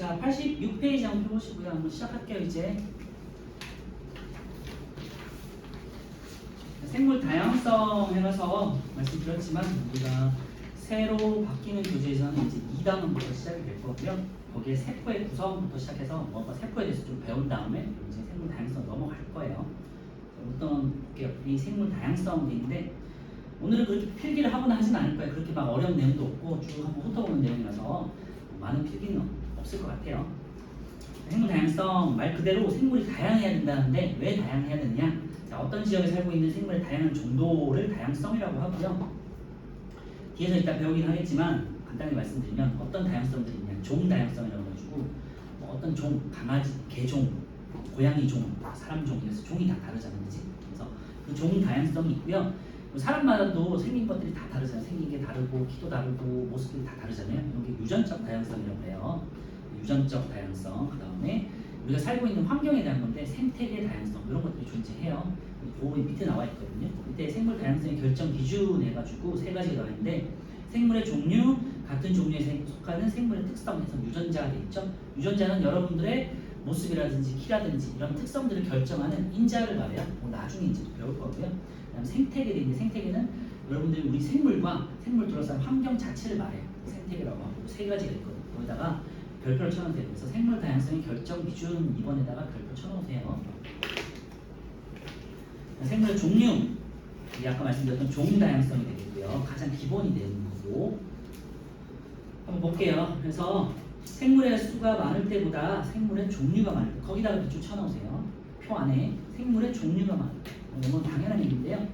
자, 86페이지 한번 펴보시고요. 한번 시작할게요, 이제. 생물 다양성 해서 말씀드렸지만 우리가 새로 바뀌는 교재에서는 이제 2단원부터 시작이 될 거고요. 거기에 세포의 구성부터 시작해서 뭔가 세포에 대해서 좀 배운 다음에 이제 생물 다양성 넘어갈 거예요. 어떤 이 생물 다양성인데 오늘은 그렇게 필기를 하거나 하진 않을 거예요. 그렇게 막 어려운 내용도 없고 쭉 한번 훑어보는 내용이라서 많은 필기는 없을 것 같아요. 생물 다양성 말 그대로 생물이 다양해야 된다는데 왜 다양해야 되느냐? 자, 어떤 지역에 살고 있는 생물의 다양한 정도를 다양성이라고 하고요. 뒤에서 이따 배우긴 하겠지만 간단히 말씀드리면 어떤 다양성들이 있냐? 종 다양성이라고 해가지고 어떤 종, 강아지, 개종, 고양이 종, 사람 종 이래서 종이 다 다르잖아요, 그렇지? 그래서 그 종 다양성이 있고요. 사람마다도 생긴 것들이 다 다르잖아요. 생긴 게 다르고 키도 다르고 모습들이 다 다르잖아요. 이게 유전적 다양성이라고 해요. 유전적 다양성. 그 다음에 우리가 살고 있는 환경에 대한 건데 생태계 다양성 이런 것들이 존재해요. 그 밑에 나와 있거든요. 밑에 생물 다양성의 결정 기준 해가지고 세 가지가 나와 있는데 생물의 종류, 같은 종류에 속하는 생물의 특성에서 유전자가 돼 있죠. 유전자는 여러분들의 모습이라든지 키라든지 이런 특성들을 결정하는 인자를 말해요. 나중에 이제 배울 거고요. 그다음 생태계인데 생태계는 여러분들이 우리 생물과 생물 둘러싼 환경 자체를 말해요. 생태계라고 하고 세 가지가 있거든요. 거기다가 별표를 쳐놓으세요. 그래서 생물 다양성의 결정 기준 2번에다가 별표 쳐놓으세요. 생물의 종류, 아까 말씀드렸던 종 다양성이 되겠고요. 가장 기본이 되는 거고. 한번 볼게요. 그래서 생물의 수가 많을 때보다 생물의 종류가 많을 때 거기다가 밑줄 쳐놓으세요. 표 안에 생물의 종류가 많을 때 이건 당연한 얘기인데요.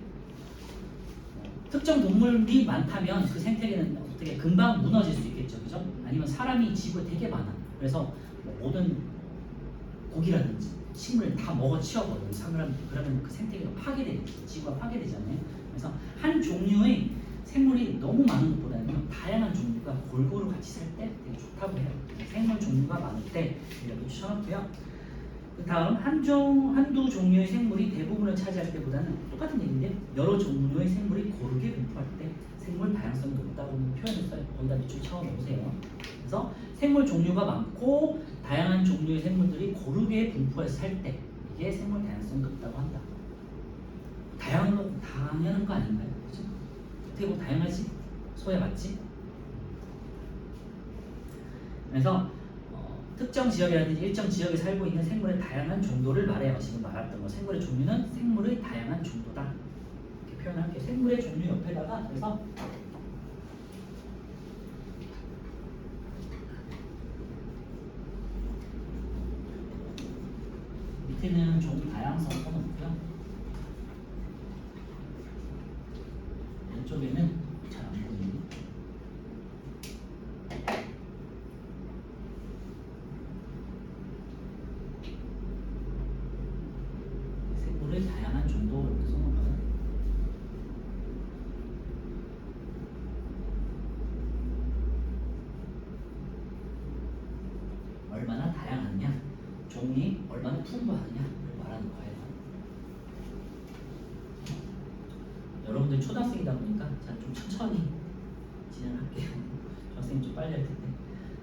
특정 동물이 많다면 그 생태계는 어떻게 금방 무너질 수 있겠죠, 그죠? 아니면 사람이 지구에 되게 많아. 그래서 모든 고기라든지 식물을 다 먹어치워버려요. 그러면 그 생태계가 파괴되겠지. 지구가 파괴되잖아요. 그래서 한 종류의 생물이 너무 많은 것보다는 다양한 종류가 골고루 같이 살 때 되게 좋다고 해요. 생물 종류가 많을 때 이렇게 추천할게요. 그 다음 한두 종류의 생물이 대부분을 차지할 때보다는 똑같은 얘기인데 여러 종류의 생물이 고르게 분포할 때 생물 다양성이 높다고 표현을 써요. 거기다 밑줄 쳐서 넣으세요. 그래서 생물 종류가 많고 다양한 종류의 생물들이 고르게 분포해서 살 때 이게 생물 다양성이 높다고 한다. 당연한 거 아닌가요? 그렇죠? 어떻게 보면 다양하지? 소에 맞지? 그래서 특정 지역이라든지 일정 지역에 살고 있는 생물의 다양한 정도를 말해요. 지금 말했던 거 생물의 종류는 생물의 다양한 정도다. 이렇게 표현할게요. 생물의 종류 옆에다가 그래서 밑에는 종 다양성 써놓고요. 왼쪽에는 잘 안 보이네. 생물의 다양한 정도 이렇게 써놓을까요? 얼마나 다양하냐, 종이 얼마나 풍부하느냐를 말하는 거예요. 여러분들 초등학생이다 보니까 자, 좀 천천히 진행할게요. 학생이 좀 빨리 할 텐데.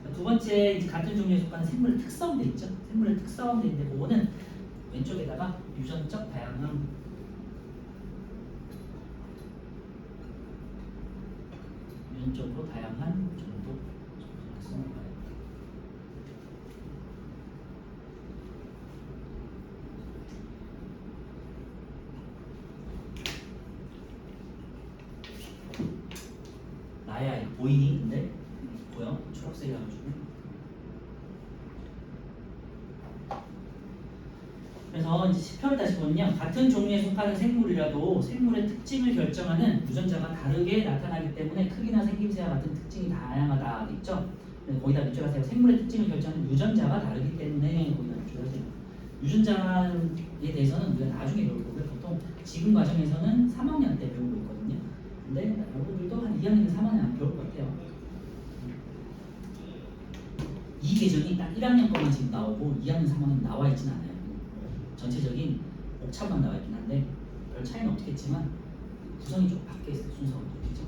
자, 두 번째 이제 같은 종류에 속하는 생물의 특성들 있죠. 생물의 특성들인데 그거는 왼쪽에다가 유전적 다양함, 유전적으로 다양한 정도 이렇게 써놓을까요? 나야 보이니? 근데 보여? 초록색이라가지고. 그래서 이제 10편을 다시 보면요. 같은 종류에 속하는 생물이라도 생물의 특징을 결정하는 유전자가 다르게 나타나기 때문에 크기나 생김새와 같은 특징이 다양하다. 있죠? 거기다 밑줄 하세요. 생물의 특징을 결정하는 유전자가 다르기 때문에 거기다 밑줄 하세요. 유전자에 대해서는 우리가 나중에 배울 거고요. 보통 지금 과정에서는 3학년 때 배우고 있거든요. 근데 여러분들도 한 2학년, 3학년 안 배울 것 같아요. 이 계정이 딱 1학년 거만 지금 나오고 2학년, 3학년 나와 있진 않아요. 전체적인 옥차만 나와 있긴 한데 별 차이는 없겠지만 구성이 좀 바뀌어 있어요. 순서가. 그렇죠?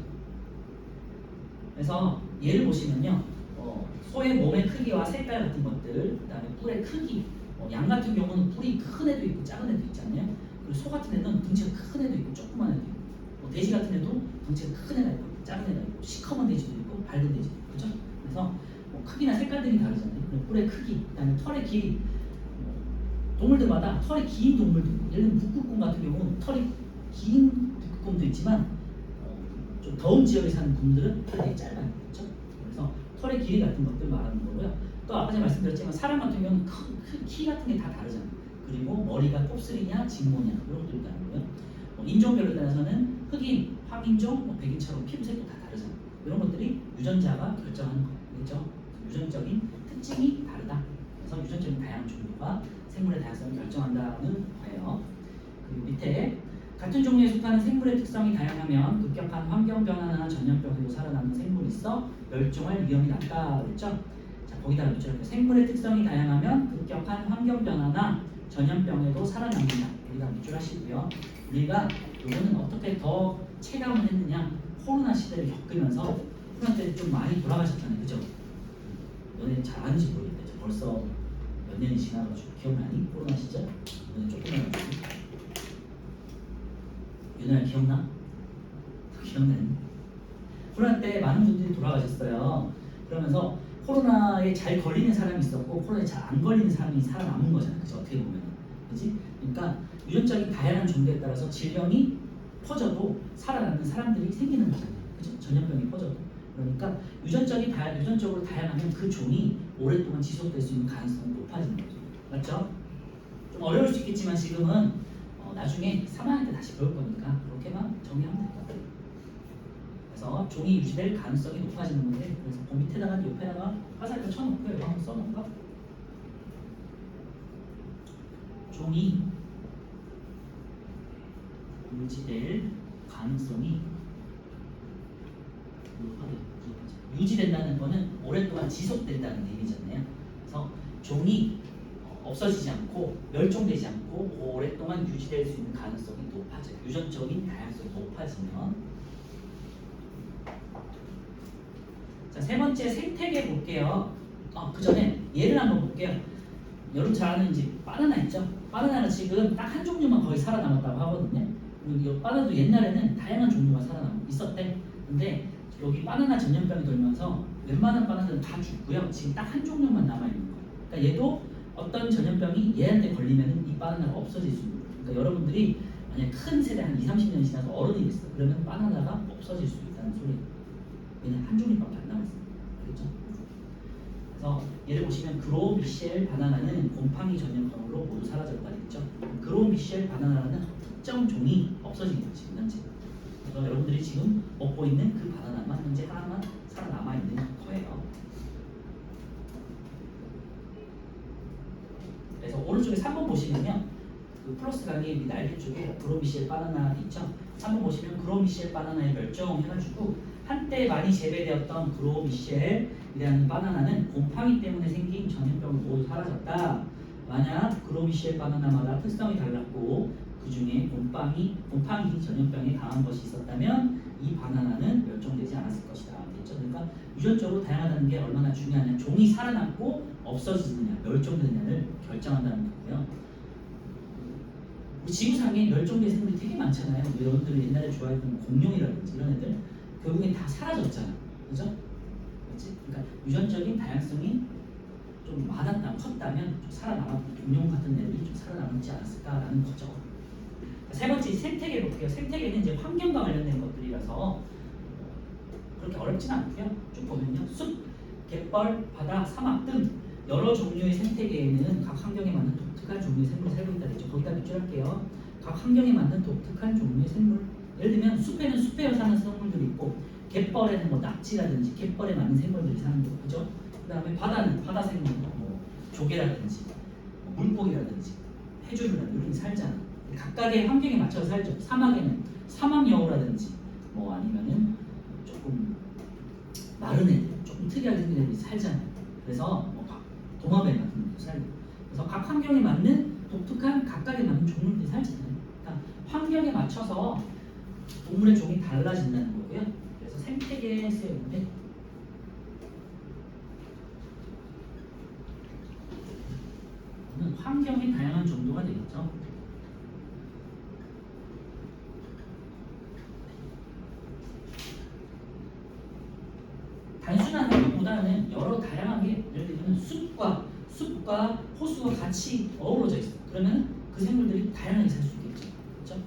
그래서 예를 보시면요. 소의 몸의 크기와 색깔 같은 것들, 그다음에 뿔의 크기. 양 같은 경우는 뿔이 큰 애도 있고 작은 애도 있잖아요. 그리고 소 같은 애는 덩치가 큰 애도 있고 조그만 애도 있고, 돼지 같은 애도 덩치가 큰 애가 있고 작은 애가 있고, 시커먼 돼지도 있고 밝은 돼지도 있고, 그죠? 그래서 크기나 색깔들이 다르잖아요. 그리고 뿔의 크기, 그다음에 털의 길이. 동물들마다 털이 긴 동물도 있고, 예를 들면 북극곰 같은 경우는 털이 긴 북극곰도 있지만 좀 더운 지역에 사는 곰들은 털이 되게 짧아요. 그렇죠? 그래서 털의 길이 같은 것들 말하는 거고요. 또 아까 제가 말씀드렸지만 사람 같은 경우는 키 같은 게 다 다르잖아요. 그리고 머리가 곱슬이냐 직모냐 이런 것들도 다르고요. 인종별로 따라서는 흑인, 황인종, 백인처럼 피부색도 다 다르잖아요. 이런 것들이 유전자가 결정하는 거예요. 그렇죠? 유전적인 특징이 다르다. 그래서 유전적인 다양한 종류가 생물의 다양성을 결정한다는 거예요. 그리고 밑에 같은 종류에 속하는 생물의 특성이 다양하면 급격한 환경 변화나 전염병에도 살아남는 생물이 있어 멸종할 위험이 낮다 그랬죠? 자, 거기다가 밑줄할게요. 생물의 특성이 다양하면 급격한 환경 변화나 전염병에도 살아남는다. 여기다 밑줄하시고요. 우리가 이거는 어떻게 더 체감을 했느냐? 코로나 시대를 겪으면서 코로나 때 좀 많이 돌아가셨잖아요, 그죠? 너네 잘 아는지 모르겠네. 벌써 몇 년이 지나가지고 기억나니? 코로나 시절? 너네 조금만 유나 기억나? 기억나니? 코로나 때 많은 분들이 돌아가셨어요. 그러면서 코로나에 잘 걸리는 사람이 있었고 코로나에 잘 안 걸리는 사람이 살아남은 거잖아요. 그죠? 어떻게 보면, 그렇지? 그러니까 유전적인 다양한 종류에 따라서 질병이 퍼져도 살아남는 사람들이 생기는 거잖아요. 그죠? 전염병이 퍼져도. 그러니까 유전적으로 다양하면 그 종이 오랫동안 지속될 수 있는 가능성이 높아지는 거죠. 맞죠? 좀 어려울 수 있겠지만 지금은 나중에 3학년 때 다시 배울 거니까 그렇게만 정리하면 될 것 같아요. 그래서 종이 유지될 가능성이 높아지는 건데, 그래서 그 밑에다가 옆에다가 화살표 쳐놓고요. 이거 한번 써놓을까? 종이 유지될 가능성이 유지된다는 거는 오랫동안 지속된다는 얘기잖아요. 그래서 종이 없어지지 않고 멸종되지 않고 오랫동안 유지될 수 있는 가능성이 높아져요. 유전적인 다양성이 높아지면. 자, 세 번째 생태계 볼게요. 그 전에 얘를 한번 볼게요. 여러분 잘 아는 이제 바나나 있죠? 바나나는 지금 딱 한 종류만 거의 살아남았다고 하거든요. 그리고 이 바나나도 옛날에는 다양한 종류가 있었대. 근데 여기 바나나 전염병이 돌면서 웬만한 바나나는 다 죽고요. 지금 딱 한 종류만 남아있는 거예요. 그러니까 얘도 어떤 전염병이 얘한테 걸리면 이 바나나가 없어질 수 있는 거예요. 그러니까 여러분들이 만약 큰 세대 한 2, 30년 지나서 어른이 됐어. 그러면 바나나가 없어질 수 있다는 소리예요. 왜냐면 한 종류밖에 안 남았어요. 그렇죠? 그래서 얘를 보시면 그로우 미셸 바나나는 곰팡이 전염병으로 모두 사라졌다 했죠. 그로우 미셸 바나나는 특정 종이 없어진 거지, 현재. 그래서 여러분들이 지금 먹고 있는 그 바나나만 현재 하나만 살아남아 있는 거예요. 그래서 오른쪽에 3번 보시면요, 그 플러스 가게 날개 쪽에 그로우 미셸 바나나 있죠. 3번 보시면 그로우 미셸 바나나의 멸종 해가지고 한때 많이 재배되었던 그로우 미셸이라는 바나나는 곰팡이 때문에 생긴 전염병으로 모두 사라졌다. 만약 그로우 미셸 바나나마다 특성이 달랐고 그 중에 곰팡이 전염병에 강한 것이 있었다면 이 바나나는 멸종되지 않았을 것이다. 됐죠? 그러니까 유전적으로 다양하다는 게 얼마나 중요하냐, 종이 살아남고 없어지느냐, 멸종되느냐를 결정한다는 거고요. 우리 지구상에 멸종된 생물이 되게 많잖아요. 여러분들이 옛날에 좋아했던 공룡이라든지 이런 애들 결국엔 다 사라졌잖아. 그죠? 그렇지? 그러니까 유전적인 다양성이 좀 컸다면 좀 살아남았던 공룡 같은 애들이 좀 살아남지 않았을까라는 거죠. 세 번째 생태계 볼게요. 생태계는 이제 환경과 관련된 것들이라서 그렇게 어렵진 않고요. 쭉 보면요, 숲, 갯벌, 바다, 사막 등 여러 종류의 생태계에는 각 환경에 맞는 독특한 종류의 생물이 살고 있다 했죠. 거기다 밑줄할게요. 각 환경에 맞는 독특한 종류의 생물. 예를 들면 숲에는 숲에 사는 생물들이 있고, 갯벌에는 뭐 낙지라든지 갯벌에 맞는 생물들이 사는 거고, 그죠? 그다음에 바다는 바다 생물, 뭐 조개라든지 물고기라든지 해조류라든지 이런 게 살잖아. 각각의 환경에 맞춰서 살죠. 사막에는 사막여우라든지 뭐 아니면은 조금 마른 애들, 조금 특이하게 생긴 애들이 살잖아요. 그래서 뭐 도마뱀 같은 것도 살고. 그래서 각 환경에 맞는 독특한 각각에 맞는 종류들이 살잖아요. 그러니까 환경에 맞춰서 동물의 종이 달라진다는 거고요. 그래서 생태계에 쓰여있는데 환경의 다양한 정도가 되겠죠. 단순한 환경보다는 여러 다양하게, 예를 들면 숲과 호수가 같이 어우러져 있어. 그러면 그 생물들이 다양하게 살 수 있겠죠. 그렇죠?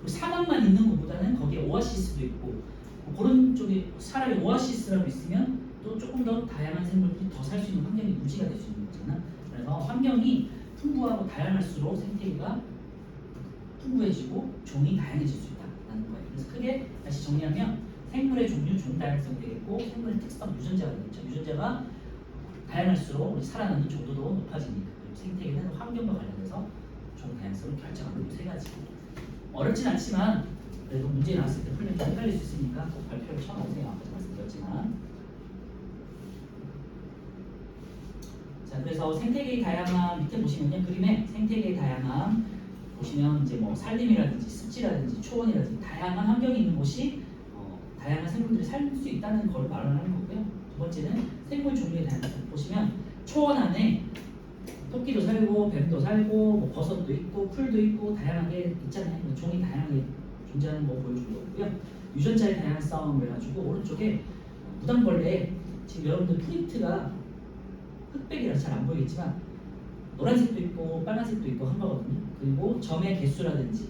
그리고 사막만 있는 것보다는 거기에 오아시스도 있고 뭐 그런 쪽에 차라리 오아시스라고 있으면 또 조금 더 다양한 생물들이 더 살 수 있는 환경이 유지가 될 수 있는 거잖아. 그래서 환경이 풍부하고 다양할수록 생태계가 풍부해지고 종이 다양해질 수 있다는 거예요. 그래서 크게 다시 정리하면 생물의 종류, 종 다양성이 되겠고 생물의 특성, 유전자가 되겠죠. 유전자가 다양할수록 우리 살아남는 정도도 높아집니다. 그리고 생태계는 환경과 관련해서 종 다양성을 결정하는 이 세 가지. 어렵진 않지만 그래도 문제 나왔을 때 풀면 좀 헷갈릴 수 있으니까 꼭 발표를 쳐놓으세요. 아까 말씀드렸지만. 자, 그래서 생태계의 다양함 밑에 보시면요. 그림에 생태계의 다양함 보시면 이제 뭐 산림이라든지 습지라든지 초원이라든지 다양한 환경이 있는 곳이 다양한 생물들이 살 수 있다는 걸 말하는 거고요. 두 번째는 생물 종류에 대한 보시면 초원 안에 토끼도 살고 뱀도 살고 뭐 버섯도 있고 풀도 있고 다양하게 있잖아요. 종이 다양하게 존재하는 거 보여주는 거고요. 유전자의 다양성을 해가지고 오른쪽에 무당벌레 지금 여러분들 프린트가 흑백이라서 잘 안 보이겠지만 노란색도 있고 빨간색도 있고 한 거거든요. 그리고 점의 개수라든지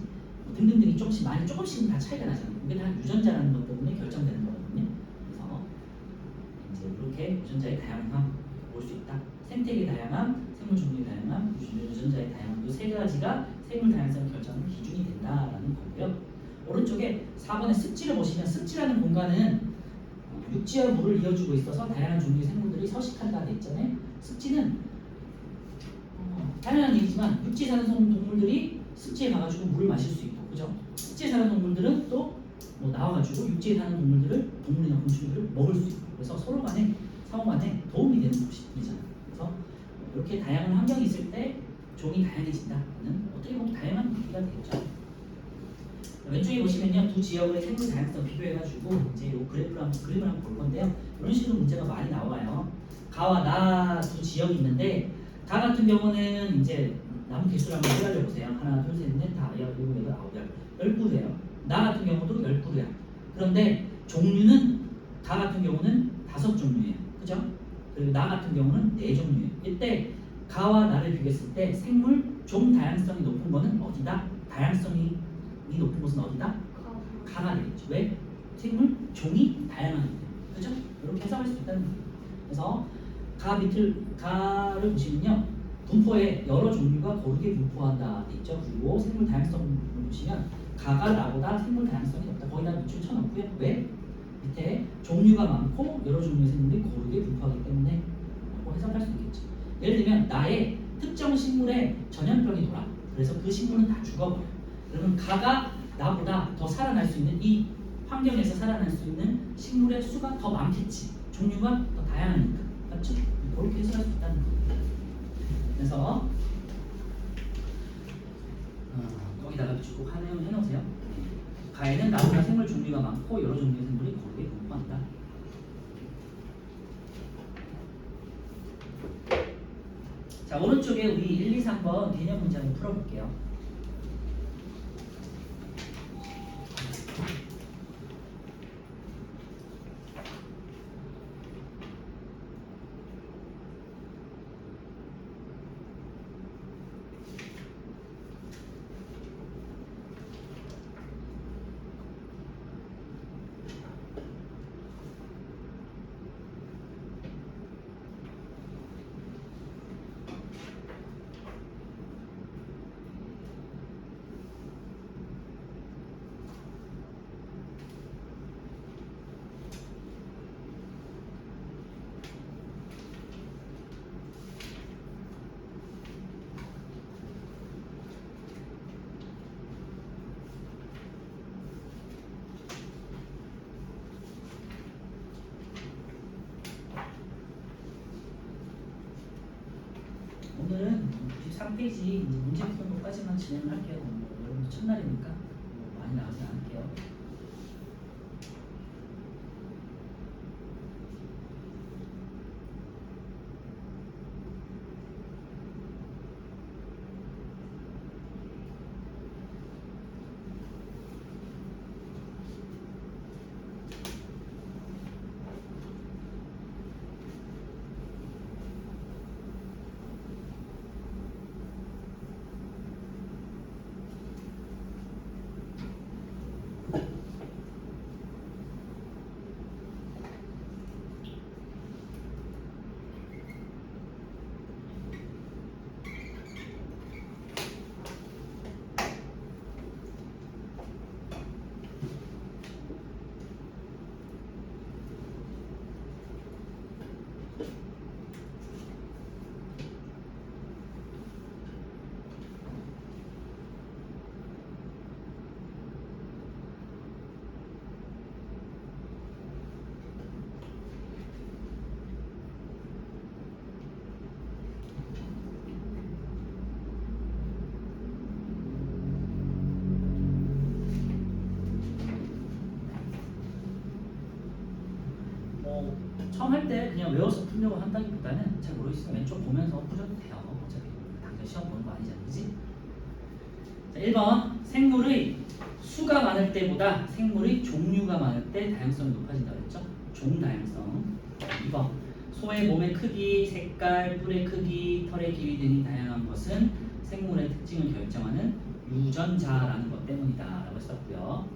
등등등이 조금씩은 다 차이가 나잖아요. 이게 다 유전자라는 것 때문에 결정되는 거거든요. 그래서 이제 이렇게 유전자의 다양함 볼 수 있다. 생태계 다양함, 생물 종류의 다양함, 유전자의 다양함 이 세 가지가 생물 다양성을 결정하는 기준이 된다라는 거고요. 오른쪽에 4번의 습지를 보시면 습지라는 공간은 육지와 물을 이어주고 있어서 다양한 종류의 생물들이 서식한다 돼 있잖아요. 습지는 당연한 얘기지만 육지에 사는 동물들이 습지에 가가지고 물을 마실 수 있고, 그죠? 습지에 사는 동물들은 또 뭐 나와가지고 육지에 사는 동물이나 곤충들을 먹을 수 있고, 그래서 서로 간에 상호 간에 도움이 되는 곳이잖아요. 그래서 이렇게 다양한 환경이 있을 때 종이 다양해진다는 어떻게 보면 다양한 얘기가 되겠죠. 왼쪽에 보시면요, 두 지역의 생물 다양성 비교해가지고 이제 이 그림을 한번 볼 건데요. 이런 식으로 문제가 많이 나와요. 가와 나 두 지역이 있는데 가 같은 경우는 이제 나무 개수를 한번 해달려 보세요. 하나, 둘, 셋, 넷, 다, 여섯, 일곱, 여덟, 아홉, 열 12그루예요. 나 같은 경우도 10그루야. 그런데 종류는 가 같은 경우는 5종류예요. 그죠? 그리고 나 같은 경우는 4종류예요. 이때 가와 나를 비교했을 때 생물 종 다양성이 높은 거는 어디다? 다양성이 높은 곳은 어디다? 가가 되겠죠. 왜? 생물 종이 다양하기 때문에. 그죠? 이렇게 해석할 수 있다는 거예요. 그래서 가를 보시면요, 분포에 여러 종류가 고르게 분포한다 돼 있죠. 그리고 생물 다양성을 보시면 가가 나보다 생물 다양성이 높다. 거기다 밑줄 쳐놓고요. 왜? 밑에 종류가 많고 여러 종류의 생물이 고르게 분포하기 때문에 라고 해석할 수 있겠죠. 예를 들면 나의 특정 식물에 전염병이 돌아. 그래서 그 식물은 다 죽어버려요. 그러면 가가 나보다 더 살아날 수 있는 이 환경에서 살아날 수 있는 식물의 수가 더 많겠지. 종류가 더 다양하니까. 맞죠? 그렇게 해석할 수 있다는 거예요. 그래서 거기다가 쭉 해놓으세요. 가에는 나보다 생물 종류가 많고 여러 종류의 생물이 고르게 분포한다. 자, 오른쪽에 우리 1, 2, 3번 개념 문제 한번 풀어볼게요. 오늘은 93페이지 이제 문제 푸는 것까지만 진행을 할게요. 여러분들 첫날이니까 많이 나가지 않을게요. 뭐 처음 할 때 그냥 외워서 풀려고 한다기보다는 잘 모르겠으면 왼쪽 보면서 풀어도 돼요. 어차피 당장 시험 보는 거 아니잖아, 그지? 자, 1번 생물의 수가 많을 때보다 생물의 종류가 많을 때 다양성이 높아진다고 했죠? 종다양성. 2번 소의 몸의 크기, 색깔, 뿔의 크기, 털의 길이 등이 다양한 것은 생물의 특징을 결정하는 유전자라는 것 때문이다 라고 했었고요.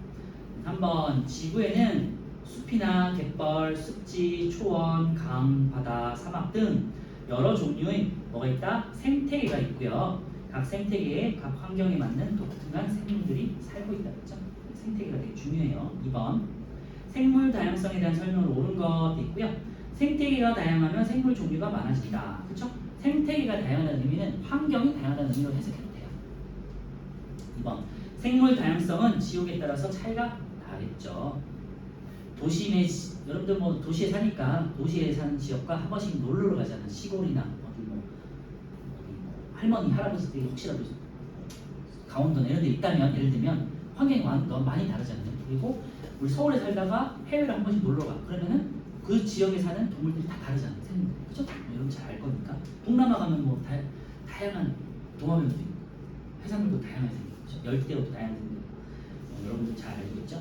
3번 지구에는 숲이나 갯벌, 습지, 초원, 강, 바다, 사막 등 여러 종류의 뭐가 있다? 생태계가 있고요. 각 생태계에 각 환경에 맞는 독특한 생물들이 살고 있다 그랬죠? 생태계가 되게 중요해요. 2번 생물 다양성에 대한 설명을 옳은 것 있고요. 생태계가 다양하면 생물 종류가 많아진다. 그렇죠? 생태계가 다양하다는 의미는 환경이 다양하다는 의미로 해석해도 돼요. 2번 생물 다양성은 지역에 따라서 차이가 나겠죠. 여러분들 뭐 도시에 사니까 도시에 사는 지역과 한 번씩 놀러 가잖아. 시골이나 어디 뭐 할머니 할아버지들이 혹시라도 강원도나 이런 데 있다면 예를 들면 환경이 너무 많이 다르잖아요. 그리고 우리 서울에 살다가 해외를 한 번씩 놀러 가. 그러면은 그 지역에 사는 동물들이 다 다르잖아요. 생물들이. 그죠? 여러분 잘 알 거니까. 동남아 가면 뭐 다양한 동화뱀도 있고 해산물도 다양하게 생기고 열대어도 다양하게 생기고 여러분들 잘 알겠죠?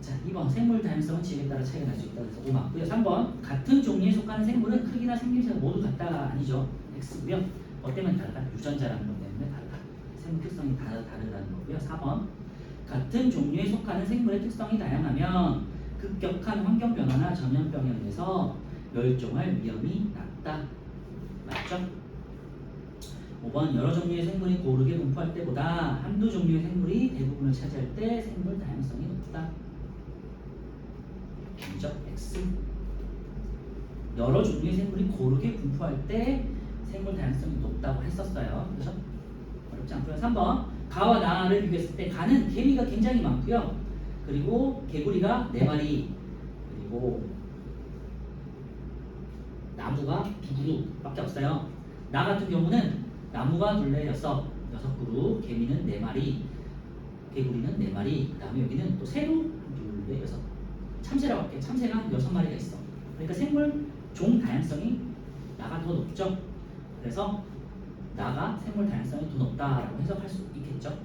자, 2번 생물 다양성은 지역에 따라 차이가 날 수 있다. 그래서 O 맞고요. 3번 같은 종류에 속하는 생물은 크기나 생김새가 모두 같다가 아니죠. X고요. 뭐 때문에 다르다? 유전자라는 것 때문에 다르다. 생물 특성이 다르다는 거고요. 4번 같은 종류에 속하는 생물의 특성이 다양하면 급격한 환경 변화나 전염병에 의해서 멸종할 위험이 낮다. 맞죠? 5번 여러 종류의 생물이 고르게 분포할 때보다 한두 종류의 생물이 대부분을 차지할 때 생물 다양성이 높다. B죠? X. 여러 종류의 생물이 고르게 분포할 때 생물 다양성이 높다고 했었어요. 그렇죠? 어렵지 않고요. 3번 가와 나를 비교했을 때 가는 개미가 굉장히 많고요. 그리고 개구리가 4마리, 그리고 나무가 2그룹밖에 없어요. 나 같은 경우는 나무가 둘레 6그룹, 개미는 4마리, 개구리는 4마리, 그 다음에 여기는 또 새도 둘레 6. 참새라고 할게요. 참새가 6마리가 있어. 그러니까 생물 종 다양성이 나가 더 높죠. 그래서 나가 생물 다양성이 더 높다라고 해석할 수 있겠죠.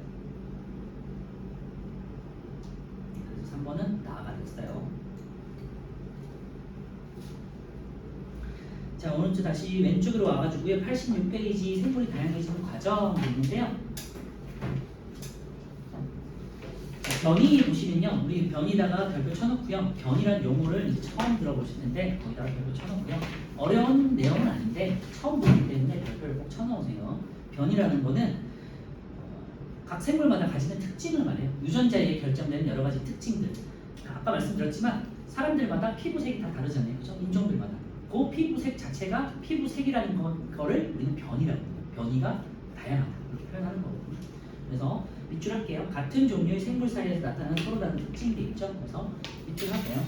그래서 3번은 나가 됐어요. 자, 오른쪽 다시 왼쪽으로 와가지고요. 86페이지 생물이 다양해지는 과정이 있는데요. 변이 보시면요, 우리 변이다가 별표 쳐놓고요. 변이라는 용어를 이제 처음 들어보실 텐데 거기다가 별표 쳐놓고요. 어려운 내용은 아닌데 처음 보기 때문에 별표를 꼭 쳐놓으세요. 변이라는 거는 각 생물마다 가지는 특징을 말해요. 유전자에 결정되는 여러 가지 특징들. 아까 말씀드렸지만 사람들마다 피부색이 다 다르잖아요, 그죠? 인종들마다. 그 피부색 자체가 피부색이라는 거를 우리는 변이라고 해요. 변이가 다양하다 이렇게 표현하는 거거든요. 그래서 밑줄 할게요. 같은 종류의 생물 사이에서 나타나는 서로 다른 특징이 있죠. 그래서 밑줄 할게요.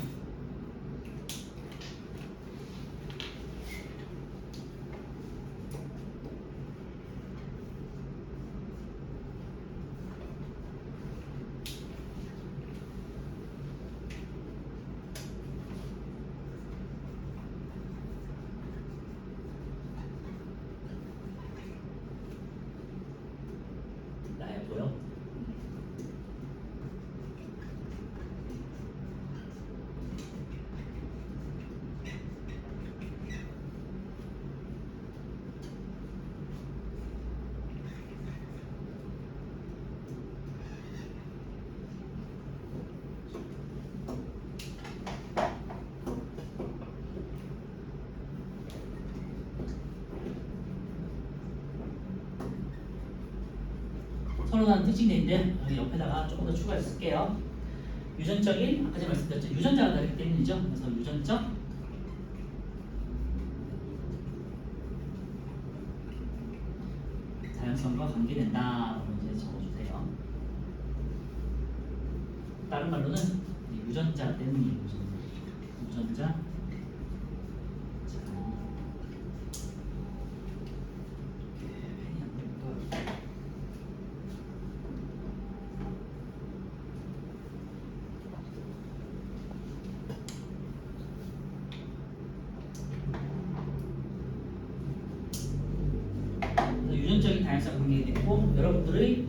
나야 보여? 서로 다른 특징인데 여기 옆에다가 조금 더 추가해서 쓸게요. 유전적인, 아까 제가 말씀드렸죠. 유전자가 다르기 때문이죠. 그래서 유전적 다양성과 관계된다. 이제 적어주세요. 다른 말로는 유전자 때문이에요. 유전자 그리고 여러분들의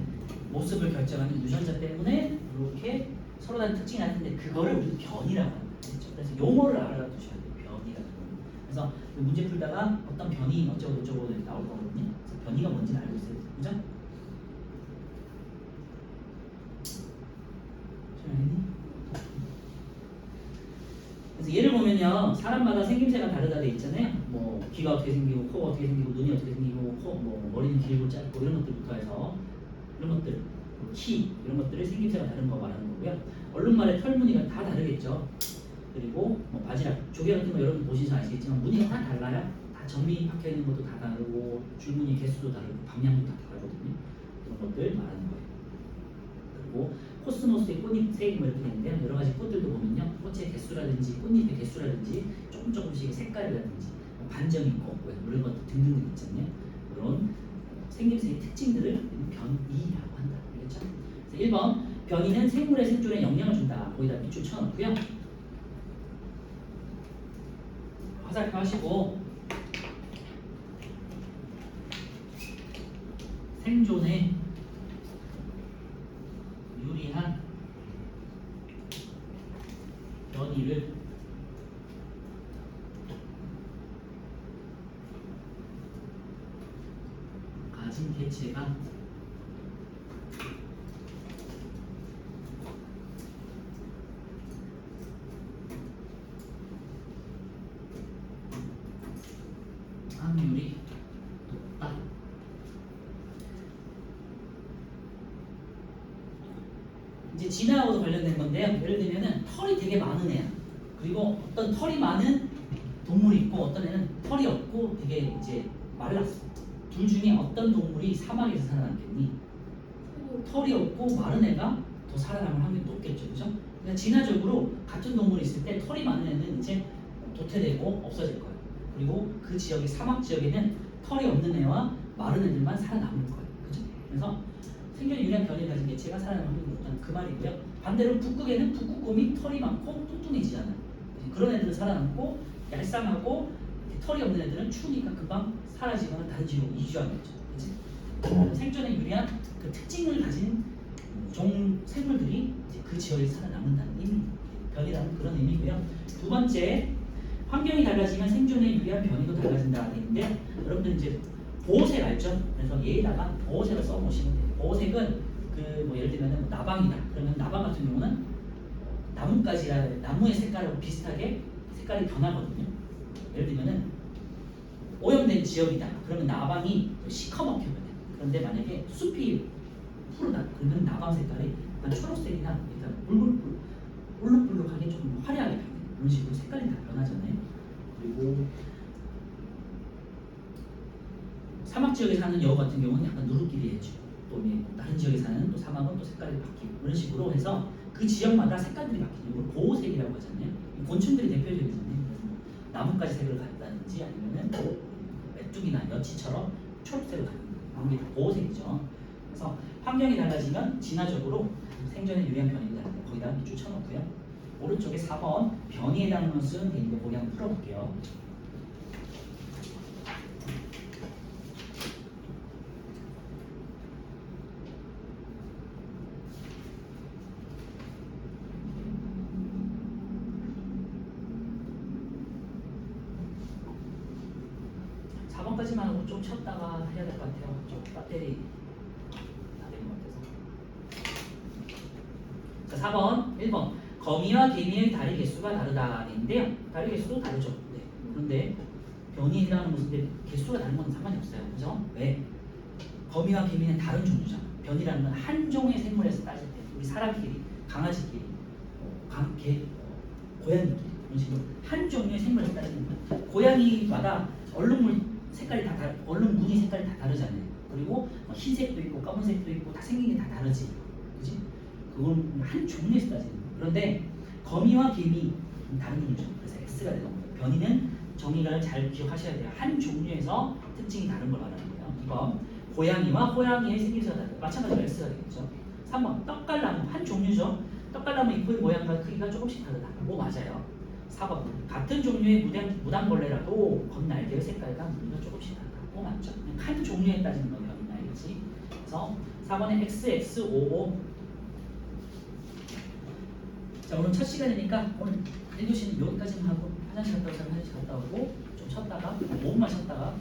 모습을 결정하는 유전자 때문에 이렇게 서로 다른 특징이 나는데 그거를 우리 변이라고 합니다. 그렇죠? 그래서 용어를 알아두셔야 돼요. 변이라는 거. 그래서 문제 풀다가 어떤 변이 어쩌고 저쩌고 나올 거거든요. 그래서 변이가 뭔지는 알고 있어요. 그죠? 그래서 예를 보면요, 사람마다 생김새가 다르다 돼 있잖아요. 뭐 귀가 어떻게 생기고, 코가 어떻게 생기고, 눈이 어떻게 생기고, 뭐 머리는 길고 짧고 이런 것들부터 해서 이런 것들, 뭐 키 이런 것들을 생김새가 다른 거 말하는 거고요. 얼룩말의 털무늬가 다 다르겠죠. 그리고 뭐 바지락, 조개 같은 거 여러분 보시면 아시겠지만 무늬가 다 달라요. 다 점이 박혀 있는 것도 다 다르고 줄무늬 개수도 다르고 방향도 다 다르거든요. 그런 것들 말하는 거예요. 그리고 코스모스의 꽃잎색 뭐 이렇게 되는데 여러 가지 꽃들도 보면요, 꽃의 개수라든지 꽃잎의 개수라든지 조금씩 색깔이라든지 뭐 반점이 있고 뭐 이런 것들 등등 있잖아요. 그런 생김새의 특징들을 변이라고 한다. 알겠죠? 그래서 1번 변이는 생물의 생존에 영향을 준다. 거기다 밑줄 쳐놓고요. 화살표 하시고 생존에 유리한 변이를 가진 개체가 확률이 높다. 이제 진화하고도 관련된 건데요. 예를 들면은 털이 되게 많은 애야. 그리고 어떤 털이 많은 동물이 있고 어떤 애는 털이 없고 되게 이제 말랐어. 둘 중에 어떤 동물이 사막에서 살아남겠니? 털이 없고 마른 애가 더 살아남을 확률이 높겠죠, 그죠? 그러니까 진화적으로 같은 동물이 있을 때 털이 많은 애는 이제 도태되고 없어질 거예요. 그리고 그 지역의 사막 지역에는 털이 없는 애와 마른 애들만 살아남을 거예요, 그죠? 그래서 생존에 유리한 변이를 가진 개체가 살아남을 확률이 높다는 그 말이고요. 반대로 북극에는 북극곰이 털이 많고 뚱뚱해지잖아요. 그런 애들은 살아남고 얄쌍하고 털이 없는 애들은 추우니까 금방 사라지거나 다른 지역으로 이주하겠죠. 그치? 생존에 유리한 그 특징을 가진 생물들이 이제 그 지역에 살아남는다는 의미, 변이라는 그런 의미고요. 두 번째, 환경이 달라지면 생존에 유리한 변이도 달라진다는 얘기인데 여러분들 이제 보호색 알죠? 그래서 얘에다가 보호색을 써보시면 돼요. 보호색은 그 뭐 예를 들면 뭐 나방이다. 그러면 나방 같은 경우는 나무의 색깔하고 비슷하게 색깔이 변하거든요. 예를 들면은 오염된 지역이다. 그러면 나방이 시커멓게 변해. 그런데 만약에 숲이 푸르다. 그러면 나방 색깔이 약간 초록색이나 약간 울룩불룩하게 조금 화려하게 변해. 이런 식으로 색깔이 다 변하잖아요. 그리고 사막 지역에 사는 여우 같은 경우는 약간 누룩끼리해지고 또 다른 지역에 사는 또 사막은 또 색깔이 바뀌고 이런 식으로 해서 그 지역마다 색깔들이 바뀌는 걸 보호색이라고 하잖아요. 곤충들이 대표적이잖아요. 그래서 뭐 나뭇가지 색을 갖다든지 아니면은 메뚜기나 여치처럼 초록색을 갖는 그런 게 다 보호색이죠. 그래서 환경이 달라지면 진화적으로 생존에 유리한 변이가 달라요. 거기다 밑줄 쳐놓고요. 오른쪽에 4번 변이에 해당하는 것은 되는데 거기 한번 풀어볼게요. 4번까지만 하고 좀 쉬었다가 해야 될 것 같아요. 좀 배터리 다 되는 것 같아서. 자, 4번, 1번. 거미와 개미의 다리 개수가 다르다인데요. 다리 개수도 다르죠. 네. 그런데 변이에 해당하는 것인데 개수가 다른 건 상관이 없어요. 그죠? 왜? 거미와 개미는 다른 종류잖아. 변이라는 건 한 종의 생물에서 따질 때 우리 사람끼리, 강아지끼리, 고양이끼리 이런 식으로 한 종류의 생물에서 따지는 거야. 고양이마다 얼룩 무늬 색깔이 다 다르잖아요. 그리고 흰색도 있고 검은색도 있고 다 생긴 게 다 다르지. 그지? 그건 한 종류에서 따지는 거예요. 그런데 거미와 개미 다른 종류죠. 그래서 X가 되는 거예요. 변이는 정의를 잘 기억하셔야 돼요. 한 종류에서 특징이 다른 걸 말하는 거예요. 2번 고양이와 호랑이의 생김새가 다르다. 마찬가지로 X가 되겠죠. 3번 떡갈나무 한 종류죠. 떡갈나무 잎의 모양과 크기가 조금씩 다르다. 오 맞아요. 4번 같은 종류의 무당벌레라도 겉날개의 색깔과 무늬가 조금씩 다르다. 오 맞죠. 한 종류에 따지는 거예요. 알겠지? 그래서 그래서 4번에 XX55. 자, 오늘 첫 시간이니까 오늘 1교시는 여기까지만 하고 화장실 갔다 오면 화장실 갔다 오고 좀 쉬었다가 5분만 쉬었다가